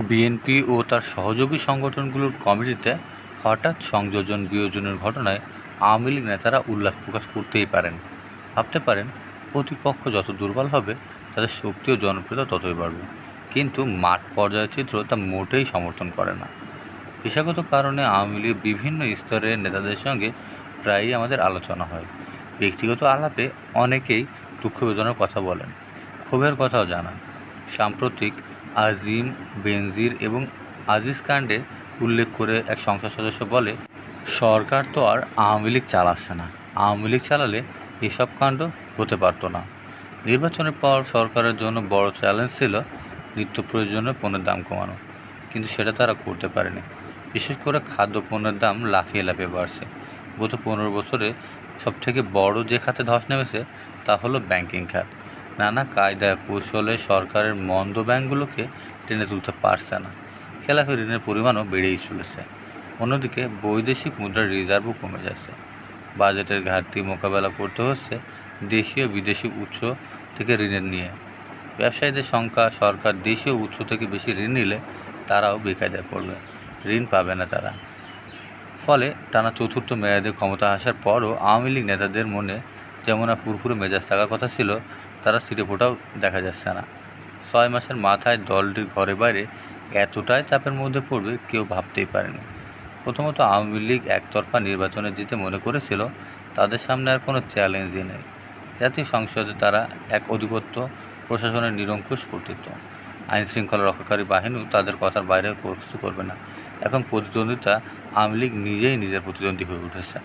BNP ও তার সহযোগী সংগঠনগুলোর কমিটিতে হঠাৎ সংযোজন বিয়োজনের ঘটনায় আওয়ামী লীগ নেতারা উল্লাস প্রকাশ করতেই পারেন। ভাবতে পারেন প্রতিপক্ষ যত দুর্বল হবে তাদের শক্তি ও জনপ্রিয়তা ততই বাড়বে, কিন্তু মাঠ পর্যায়ের চিত্র তা মোটেই সমর্থন করে না। পেশাগত কারণে আওয়ামী লীগের বিভিন্ন স্তরের নেতাদের সঙ্গে প্রায়ই আমাদের আলোচনা হয়। ব্যক্তিগত আলাপে অনেকেই দুঃখ বেদনার কথা বলেন, ক্ষোভের কথাও জানান। সাম্প্রতিক আজিম, বেনজির এবং আজিজ কাণ্ডে উল্লেখ করে এক সংসদ সদস্য বলে, সরকার তো আর আওয়ামী লীগ চালাচ্ছে না, আওয়ামী লীগ চালালে এসব কাণ্ড হতে পারত না। নির্বাচনের পর সরকারের জন্য বড় চ্যালেঞ্জ ছিল নিত্য প্রয়োজনীয় পণ্যের দাম কমানো, কিন্তু সেটা তারা করতে পারেনি। বিশেষ করে খাদ্যপণ্যের দাম লাফিয়ে লাফিয়ে বাড়ছে। গত 15 বছরে সবথেকে বড় যে খাতে ধস নেমেছে তা হলো ব্যাংকিং খাত। নানা কায়দা কৌশলে সরকারের মন্দ ব্যাংকগুলোকে টেনে তুলতে পারছে না। খেলাপি ঋণের পরিমাণও বেড়েই চলেছে। অন্যদিকে বৈদেশিক মুদ্রার রিজার্ভও কমে যাচ্ছে। বাজেটের ঘাটতি মোকাবেলা করতে হচ্ছে দেশীয় বিদেশি উৎস থেকে ঋণের নিয়ে। ব্যবসায়ীদের সংখ্যা, সরকার দেশীয় উৎস থেকে বেশি ঋণ নিলে তারাও বেকায়দায় পড়বে, ঋণ পাবে না তারা। ফলে টানা চতুর্থ মেয়াদে ক্ষমতা আসার পরও আওয়ামী লীগ নেতাদের মনে যেমন ফুরফুরে মেজাজ থাকার কথা ছিল, তারা ছিটে ফোটাও দেখা যাচ্ছে না। 6 মাসের মাথায় দলটির ঘরে বাইরে এতটাই চাপের মধ্যে পড়বে কেউ ভাবতেই পারেনি। প্রথমত আওয়ামী লীগ একতরফা নির্বাচনে জিতে মনে করেছিল তাদের সামনে আর কোনো চ্যালেঞ্জই নেই। জাতীয় সংসদে তারা এক আধিপত্য, প্রশাসনের নিরঙ্কুশ কর্তৃত্ব, আইনশৃঙ্খলা রক্ষাকারী বাহিনীও তাদের কথার বাইরে কিছু করবে না। এখন প্রতিদ্বন্দ্বিতা আওয়ামী লীগ নিজেই নিজের প্রতিদ্বন্দ্বী হয়ে উঠেছে।